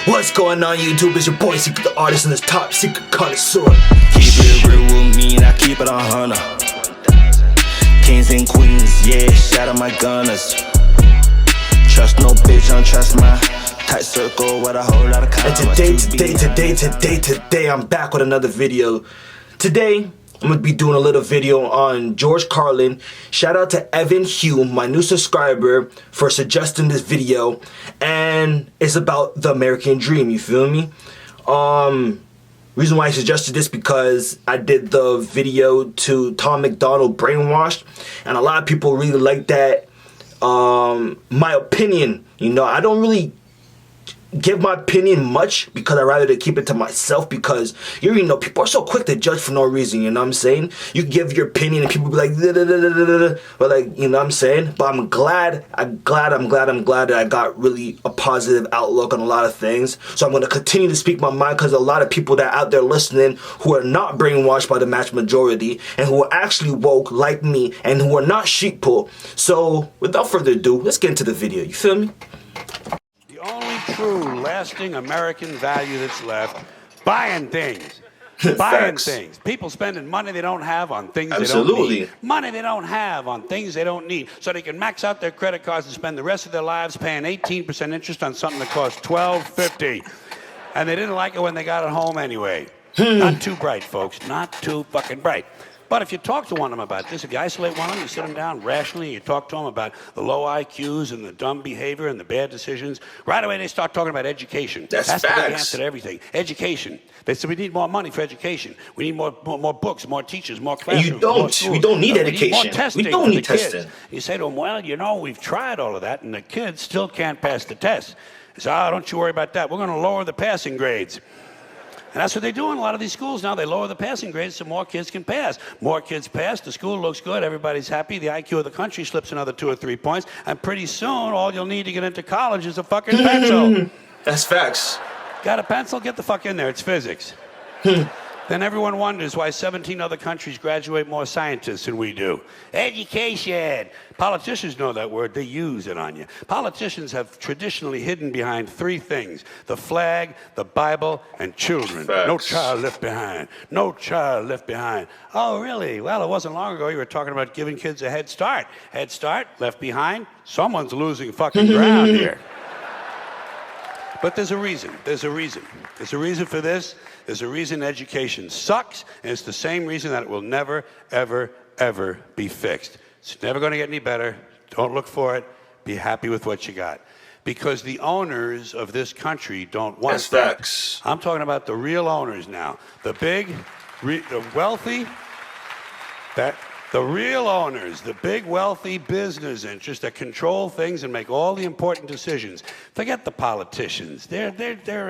What's going on YouTube? It's your boy Secret the Artist and this top secret connoisseur. Keep it real with me and I keep it 100. Kings and queens, yeah, shout out my gunners. Trust no bitch, don't trust my tight circle with a whole lot of And today, I'm back with another video. Today, I'm going to be doing a little video on George Carlin. Shout out to Evan Hugh, my new subscriber, for suggesting this video. And it's about the American dream, you feel me? Reason why I suggested this because I did the video to Tom MacDonald, Brainwashed. And a lot of people really like that. My opinion, you know, I don't really give my opinion much because I rather to keep it to myself, because you already know people are so quick to judge for no reason, you know what I'm saying? You give your opinion and people be like, but like, you know what I'm saying? But I'm glad that I got really a positive outlook on a lot of things. So I'm going to continue to speak my mind, because a lot of people that are out there listening who are not brainwashed by the mass majority and who are actually woke like me and who are not sheeple. So without further ado, let's get into the video, you feel me? Only true lasting American value that's left, buying things. Buying Facts. things. People spending money they don't have on things Absolutely. they don't need. Money they don't have on things they don't need. So they can max out their credit cards and spend the rest of their lives paying 18% interest on something that costs $12.50. And they didn't like it when they got it home anyway. Not too bright, folks. Not too fucking bright. But if you talk to one of them about this, if you isolate one of them, you sit them down rationally, you talk to them about the low IQs and the dumb behavior and the bad decisions, right away they start talking about education. That's the big facts. answer to everything. Education. They said we need more money for education. We need more books, more teachers, more classrooms. And you don't. We don't need education. We need more testing. We don't need testing. You say to them, well, you know, we've tried all of that, and the kids still can't pass the test. They say, oh, don't you worry about that. We're going to lower the passing grades. And that's what they do in a lot of these schools now. They lower the passing grades so more kids can pass. More kids pass, the school looks good, everybody's happy, the IQ of the country slips another 2 or 3 points, and pretty soon all you'll need to get into college is a fucking pencil. That's facts. Got a pencil? Get the fuck in there, it's physics. Then everyone wonders why 17 other countries graduate more scientists than we do. Education. Politicians know that word. They use it on you. Politicians have traditionally hidden behind 3 things: the flag, the Bible, and children. Facts. No child left behind. No child left behind. Oh, really? Well, it wasn't long ago you were talking about giving kids a head start. Head start, left behind. Someone's losing fucking ground here. But there's a reason. There's a reason. There's a reason for this. There's a reason education sucks, and it's the same reason that it will never, ever, ever be fixed. It's never going to get any better. Don't look for it. Be happy with what you got. Because the owners of this country don't want That's that. facts. I'm talking about the real owners now. The big, the wealthy, the real owners, the big wealthy business interests that control things and make all the important decisions. Forget the politicians. They're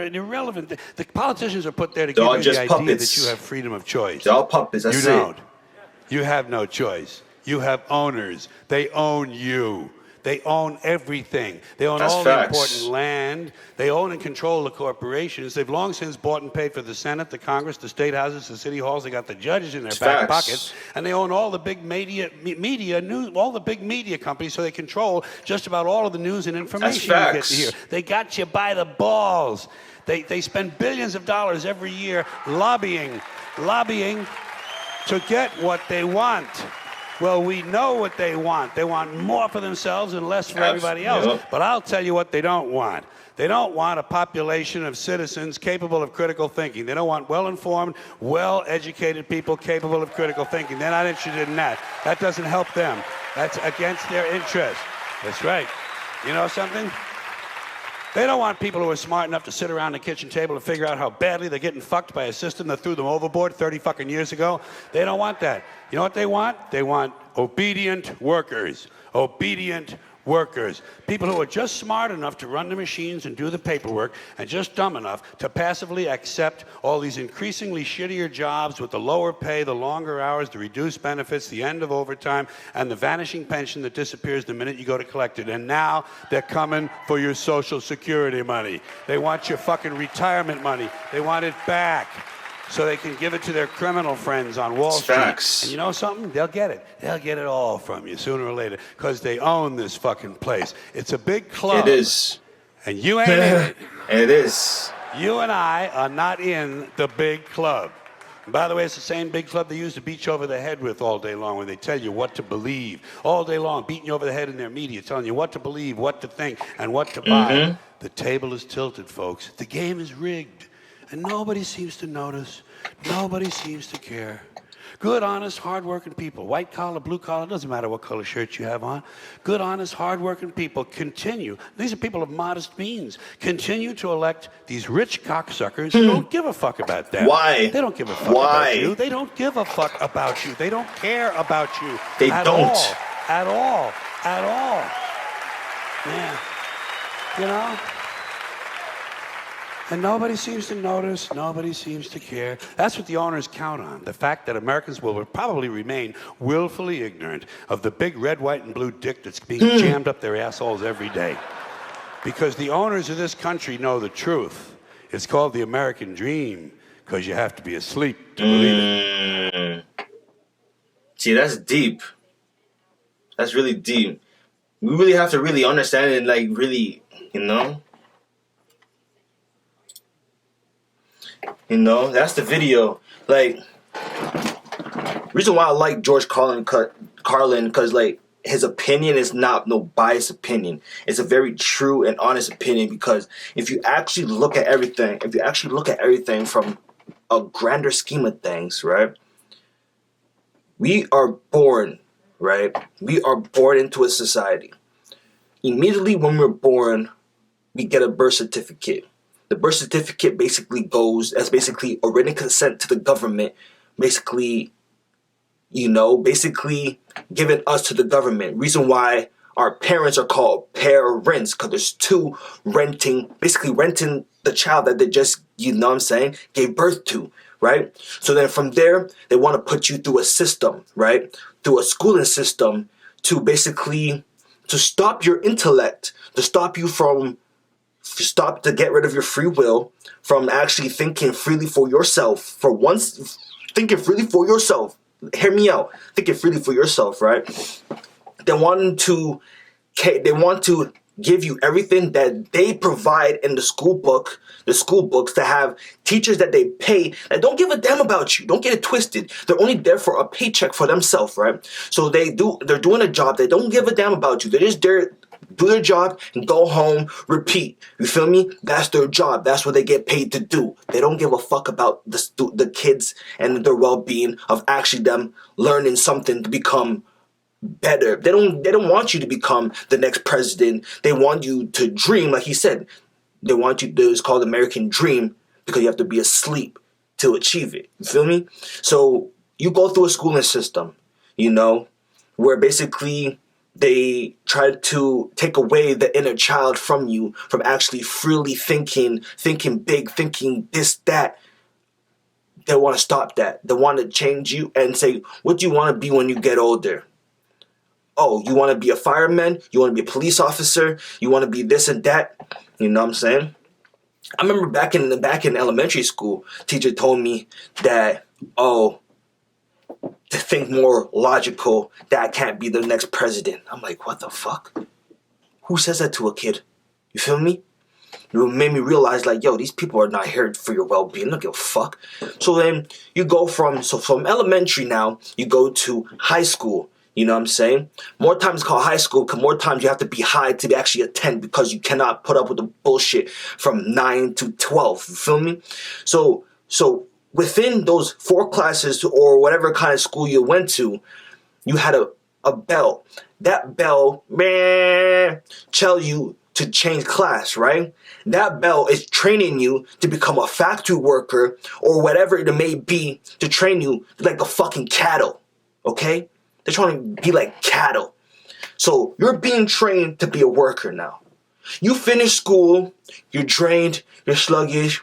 irrelevant. The politicians are put there to give you the idea puppets. that you have freedom of choice. They're all puppets. That's You don't. You have no choice. You have owners. They own you. They own everything. They own That's all facts. the important land. They own and control the corporations. They've long since bought and paid for the Senate, the Congress, the state houses, the city halls. They got the judges in their back pockets. And they own all the big all the big media companies, so they control just about all of the news and information you get to hear. They got you by the balls. They spend billions of dollars every year lobbying to get what they want. Well, we know what they want. They want more for themselves and less for everybody else. Yep. But I'll tell you what they don't want. They don't want a population of citizens capable of critical thinking. They don't want well-informed, well-educated people capable of critical thinking. They're not interested in that. That doesn't help them. That's against their interest. That's right. You know something? They don't want people who are smart enough to sit around the kitchen table and figure out how badly they're getting fucked by a system that threw them overboard 30 fucking years ago. They don't want that. You know what they want? They want obedient workers. Obedient workers. People who are just smart enough to run the machines and do the paperwork, and just dumb enough to passively accept all these increasingly shittier jobs with the lower pay, the longer hours, the reduced benefits, the end of overtime, and the vanishing pension that disappears the minute you go to collect it. And now they're coming for your Social Security money. They want your fucking retirement money. They want it back. so they can give it to their criminal friends on Wall Street. Facts. And you know something? They'll get it. They'll get it all from you sooner or later because they own this fucking place. It's a big club. It is. And you ain't in it. It is. You and I are not in the big club. And by the way, it's the same big club they used to beat you over the head with all day long when they tell you what to believe. All day long, beating you over the head in their media, telling you what to believe, what to think, and what to buy. The table is tilted, folks. The game is rigged. And nobody seems to notice. Nobody seems to care. Good, honest, hard-working people, white collar, blue collar, doesn't matter what color shirt you have on. Good, honest, hard-working people continue. These are people of modest means. Continue to elect these rich cocksuckers who don't give a fuck about them. Why? They don't give a fuck about you. They don't give a fuck about you. They don't care about you. They at don't. all. At all. At all. Yeah. You know? And nobody seems to notice, nobody seems to care. That's what the owners count on, the fact that Americans will probably remain willfully ignorant of the big red, white, and blue dick that's being jammed up their assholes every day. Because the owners of this country know the truth. It's called the American dream, because you have to be asleep to believe it. See, that's deep. That's really deep. We really have to really understand it, like, really, you know? You know, that's the video. Like, reason why I like George Carlin, because like his opinion is not no biased opinion. It's a very true and honest opinion. Because if you actually look at everything, from a grander scheme of things, right? We are born, right? We are born into a society. Immediately when we're born, we get a birth certificate. The birth certificate basically goes as basically a written consent to the government, basically giving us to the government. Reason why our parents are called parents, because there's two renting the child that they just, gave birth to, right? So then from there, they want to put you through a system, right? Through a schooling system to stop your intellect, to get rid of your free will, from actually thinking freely for yourself. Thinking freely for yourself. Hear me out. Thinking freely for yourself, right? They want to give you everything that they provide in the school books, to have teachers that they pay that don't give a damn about you. Don't get it twisted. They're only there for a paycheck for themselves, right? So they're doing a job. They don't give a damn about you. They're just there, do their job and go home, repeat. You feel me? That's their job. That's what they get paid to do. They don't give a fuck about the kids and their well-being of actually them learning something to become better. They don't want you to become the next president. They want you to dream, like he said. They want you to, it's called American dream, because you have to be asleep to achieve it. You feel me? So you go through a schooling system, where basically they try to take away the inner child from you, from actually freely thinking big, thinking this, that. They want to stop that. They want to change you and say, what do you want to be when you get older? Oh, you want to be a fireman? You want to be a police officer? You want to be this and that? You know what I'm saying? I remember back in elementary school, teacher told me that, to think more logical, that I can't be the next president. I'm like, what the fuck? Who says that to a kid? You feel me? It made me realize, like, yo, these people are not here for your well-being. Don't give a fuck. So then you go from elementary now, you go to high school. You know what I'm saying? More times called high school, because more times you have to be high to actually attend, because you cannot put up with the bullshit from 9 to 12. You feel me? So within those 4 classes or whatever kind of school you went to, you had a bell. That bell, tell you to change class, right? That bell is training you to become a factory worker or whatever it may be, to train you like a fucking cattle, okay? They're trying to be like cattle. So you're being trained to be a worker now. You finish school, you're drained, you're sluggish,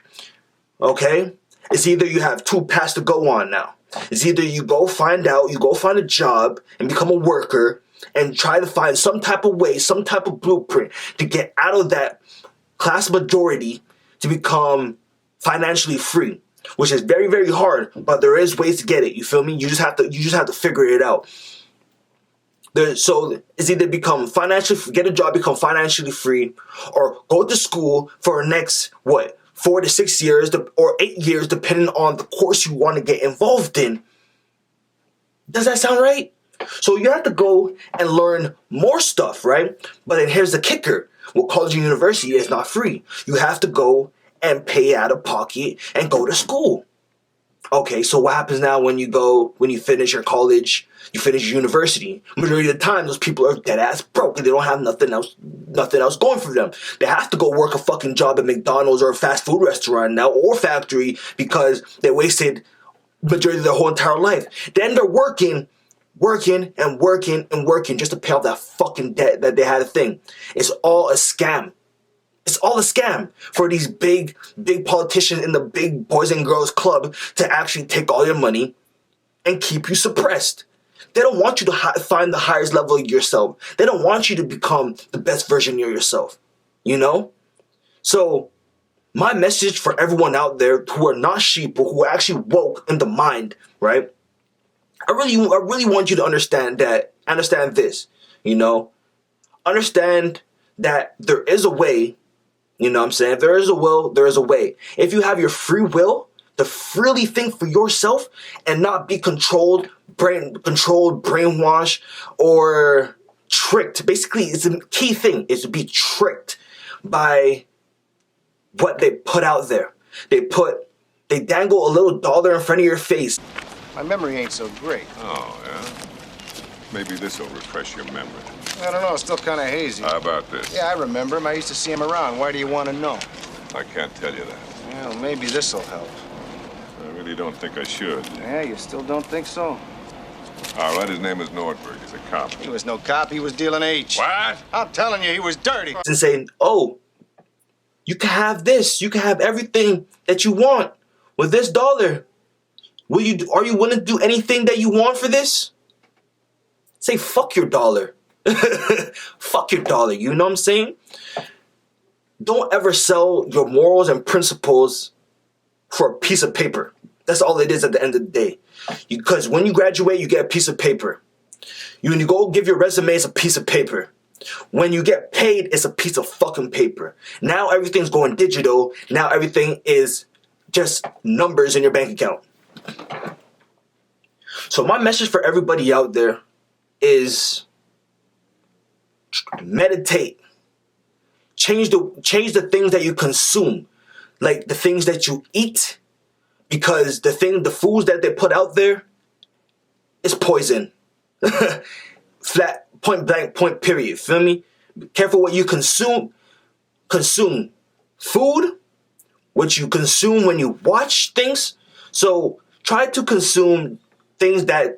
okay? It's either you have 2 paths to go on now. It's either you go find a job and become a worker and try to find some type of way, some type of blueprint to get out of that class majority to become financially free, which is very, very hard, but there is ways to get it. You feel me? You just have to figure it out. So it's either become financially, get a job, become financially free, or go to school for the next, 4 to 6 years or 8 years, depending on the course you want to get involved in. Does that sound right? So you have to go and learn more stuff, right? But then here's the kicker. Well, college and university is not free. You have to go and pay out of pocket and go to school. Okay, so what happens now when you finish your college, you finish your university? Majority of the time, those people are dead ass broke and they don't have nothing else going for them. They have to go work a fucking job at McDonald's or a fast food restaurant now or factory because they wasted majority of their whole entire life. Then they're working just to pay off that fucking debt that they had a thing. It's all a scam. It's all a scam for these big politicians in the big boys and girls club to actually take all your money and keep you suppressed. They don't want you to find the highest level of yourself. They don't want you to become the best version of yourself. You know? So my message for everyone out there who are not sheep, but who are actually woke in the mind, right? I really want you to understand this, you know? Understand that there is a way, you know what I'm saying? If there is a will, there is a way. If you have your free will to freely think for yourself and not be controlled, brainwashed, or tricked. Basically, it's a key thing is to be tricked by what they put out there. They dangle a little dollar in front of your face. My memory ain't so great. Oh, yeah? Maybe this will refresh your memory. I don't know, it's still kind of hazy. How about this? Yeah, I remember him. I used to see him around. Why do you want to know? I can't tell you that. Well, maybe this'll help. I really don't think I should. Yeah, you still don't think so? All right, his name is Nordberg. He's a cop. He was no cop. He was dealing H. What? I'm telling you, he was dirty. And saying, oh, you can have this. You can have everything that you want with this dollar. Are you willing to do anything that you want for this? Say, fuck your dollar. Fuck your dollar. You know what I'm saying? Don't ever sell your morals and principles for a piece of paper. That's all it is at the end of the day. Because when you graduate, you get a piece of paper. When you go give your resume, it's a piece of paper. When you get paid, it's a piece of fucking paper. Now everything's going digital. Now everything is just numbers in your bank account. So my message for everybody out there is meditate. Change the things that you consume, like the things that you eat, because the foods that they put out there is poison. Flat, point blank, point period. Feel me? Be careful what you consume. Consume food, what you consume when you watch things. So try to consume things that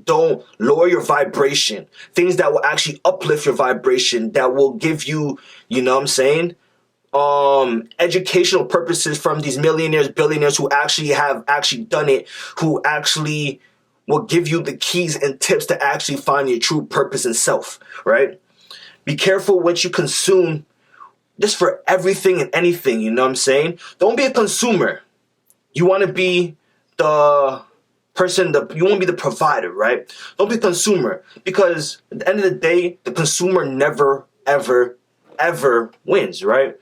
don't lower your vibration, things that will actually uplift your vibration, that will give you, you know what I'm saying, educational purposes from these millionaires, billionaires who actually have done it, who actually will give you the keys and tips to actually find your true purpose and self, right? Be careful what you consume just for everything and anything, you know what I'm saying? Don't be a consumer. You want to be the person, you want to be the provider, right? Don't be a consumer, because at the end of the day, the consumer never, ever, ever wins, right?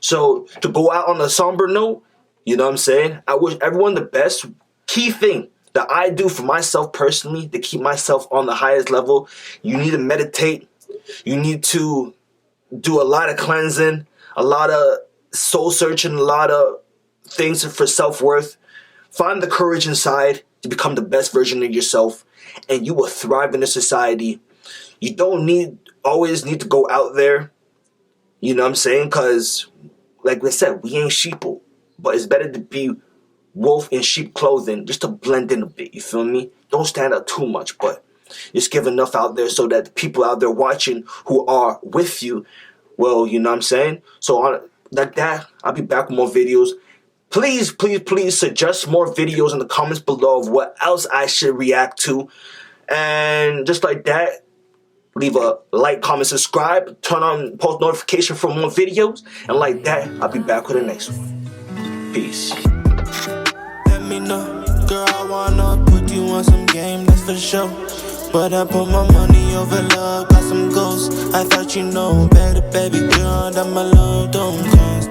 So to go out on a somber note, you know what I'm saying? I wish everyone the best. Key thing that I do for myself personally to keep myself on the highest level, you need to meditate. You need to do a lot of cleansing, a lot of soul searching, a lot of things for self-worth. Find the courage inside to become the best version of yourself, and you will thrive in this society. You don't always need to go out there, you know what I'm saying? Because, like we said, we ain't sheeple. But it's better to be wolf in sheep clothing just to blend in a bit, you feel me? Don't stand out too much, but just give enough out there so that the people out there watching who are with you, well, you know what I'm saying? So on like that, I'll be back with more videos. Please, please, please suggest more videos in the comments below of what else I should react to. And just like that, leave a like, comment, subscribe, turn on post notification for more videos. And like that, I'll be back with the next one. Peace. Let me know, girl, I wanna put you on some game, that's for sure. But I put my money me overlooked by some ghosts. I thought you know better, baby girl, that my love don't cost.